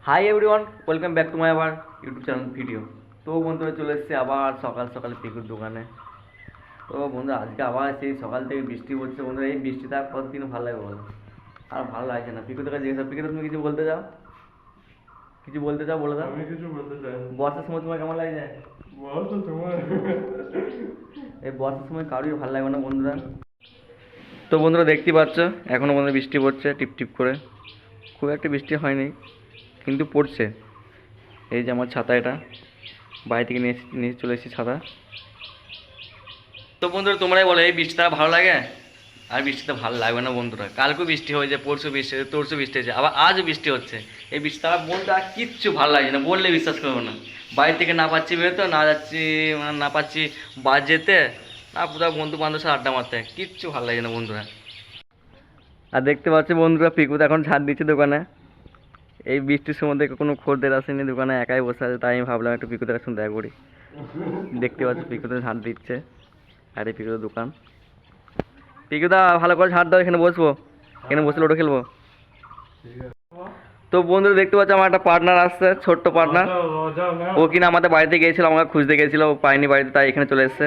Hi everyone, welcome back to my আবার YouTube channel video. তো বন্ধুরা চলে এসেছে আবার সকাল সকাল পিকুর দোকানে। তো বন্ধুরা আজকে আবার সেই সকাল থেকে বৃষ্টি পড়ছে। বন্ধুরা এই বৃষ্টিটা কতদিন ভালো লাগে বলো? আর ভালো লাগছে না। পিকুর কাছে জিজ্ঞাসা, পিকুতে তুমি কিছু বলতে চাও? কিছু বলতে চাও বলে দাও। আমি কিছু বলতে চাই না। বর্ষার সময় তোমার কেমন লাগছে? বল তো তোমার। এই বর্ষার সময় কারোই ভালো লাগবে না বন্ধুরা। তো বন্ধুরা দেখতেই পাচ্ছ এখনও বন্ধুরা বৃষ্টি পড়ছে টিপ টিপ করে। খুব একটা বৃষ্টি হয়নি কিন্তু পড়ছে। এই যে আমার ছাতা, এটা বাড়ি থেকে নিয়ে চলে এসেছি ছাতা। তো বন্ধুরা তোমরাই বলো এই বৃষ্টিটা ভালো লাগে? আর বৃষ্টিটা ভালো লাগবে না বন্ধুরা। কালকেও বৃষ্টি হয়েছে, পরশু বৃষ্টি হয়েছে, তরশু বৃষ্টি হয়েছে, আবার আজও বৃষ্টি হচ্ছে। এই বৃষ্টিটা আমার বলতে আর কিচ্ছু ভালো লাগছে না, বললে বিশ্বাস করবো না। বাড়ি থেকে না পাচ্ছি বেরোতে, না যাচ্ছি মানে না পাচ্ছি বাস যেতে, না কোথাও বন্ধু বান্ধবের সাথে আড্ডা মারতে, কিচ্ছু ভালো লাগছে না বন্ধুরা। আর দেখতে পাচ্ছি বন্ধুরা পিকুতে এখন ঝাড় দিচ্ছে দোকানে। এই বৃষ্টির সময় দেখে কোনো খদ্দের আসেনি দোকানে, একাই বসে আছে, তাই আমি ভাবলাম একটু পিকুদের সঙ্গে দেখা করি। দেখতে পাচ্ছি পিকুতে ঝাড় দিচ্ছে, আর এই পিকুদের দোকান। পিকুদা ভালো করে ঝাড় দাও, এখানে বসবো, এখানে বসে লুডো খেলবো। তো বন্ধুরা দেখতে পাচ্ছি আমার একটা পার্টনার আসছে, ছোট্ট পার্টনার। ও কিনা আমাদের বাড়িতে গিয়েছিল, আমাকে খুঁজতে গিয়েছিল, ও পাইনি বাড়িতে, তাই এখানে চলে এসছে।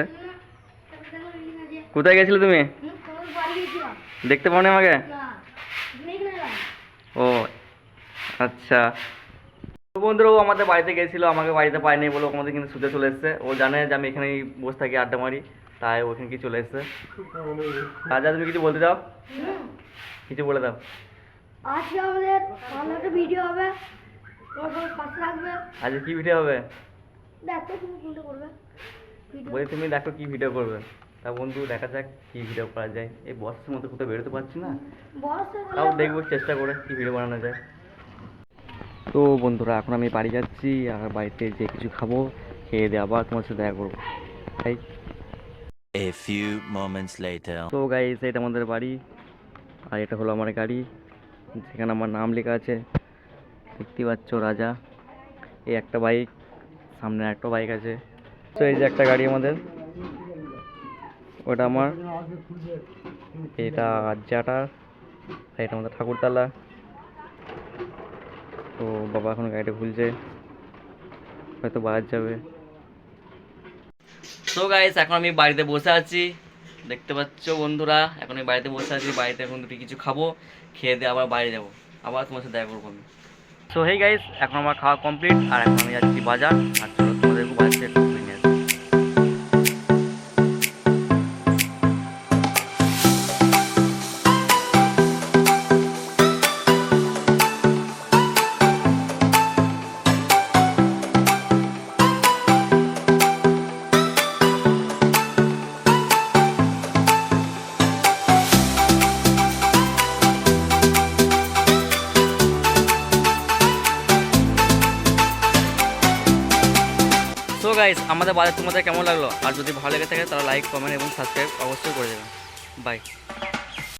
কোথায় গেছিলে তুমি? দেখতে পাওনি আমাকে? ও আচ্ছা। তো বন্ধুরা ও আমাদের বাড়িতে গেছিলো, আমাকে বাড়িতে পায়নি বলে আমাদের কিন্তু শুতে চলে এসছে। ও জানে যে আমি এখানেই বসে থাকি, আড্ডা মারি, তাই ওখানে কি চলে এসছে। রাজা তুমি কিছু বলতে চাও? কিছু বলে দাও। আজকে আমাদের একটা ভিডিও হবে, তোমার পাশে থাকবে। আজকে কি ভিডিও হবে? দেখো তুমি কোনটা করবে বলি তুমি দেখো কি ভিডিও করবে। তা বন্ধু দেখা যাক কি ভিডিও করা যায়। এই বর্ষার মধ্যে কোথাও বেরোতে পারছি না, তাও দেখবো চেষ্টা করে কি ভিডিও বানানো যায়। তো বন্ধুরা এখন আমি বাড়ি যাচ্ছি, আর বাড়িতে যে কিছু খাবো, খেয়ে দিয়ে আবার তোমার সাথে দেখা করবো। তাই A few moments later. তো গাইস এটা আমাদের বাড়ি, আর এটা হলো আমার গাড়ি, যেখানে আমার নাম লেখা আছে। দেখতে পাচ্ছ রাজা। এই একটা বাইক, সামনে একটা বাইক আছে। তো এই যে একটা গাড়ি আমাদের, ওটা আমার, এটা আজ্জাটা, আর এটা আমাদের ঠাকুরতলা। তো বাবা এখন গাড়িটা খুলছে, হয়তো বাজার যাবে। তো গাইস এখন আমি বাড়িতে বসে আছি, দেখতে পাচ্ছ বন্ধুরা, এখন আমি বাড়িতে বসে আছি। বাড়িতে এখন দুটি কিছু খাবো, খেয়ে দিয়ে আবার বাইরে যাবো, আবার তোমার সাথে দেখা করবো আমি। সো হেই গাইস এখন আমার খাওয়া কমপ্লিট, আর এখন আমি যাচ্ছি বাজার। আর চলো তোমাদেরকে বাজার থেকে একটু ঘুরে নিয়ে আসি। সো গাইস আমাদের বাজার তোমাদের কেমন লাগলো? আর যদি ভালো লেগে থাকে তাহলে লাইক, কমেন্ট এবং সাবস্ক্রাইব অবশ্যই করে দেবেন। বাই।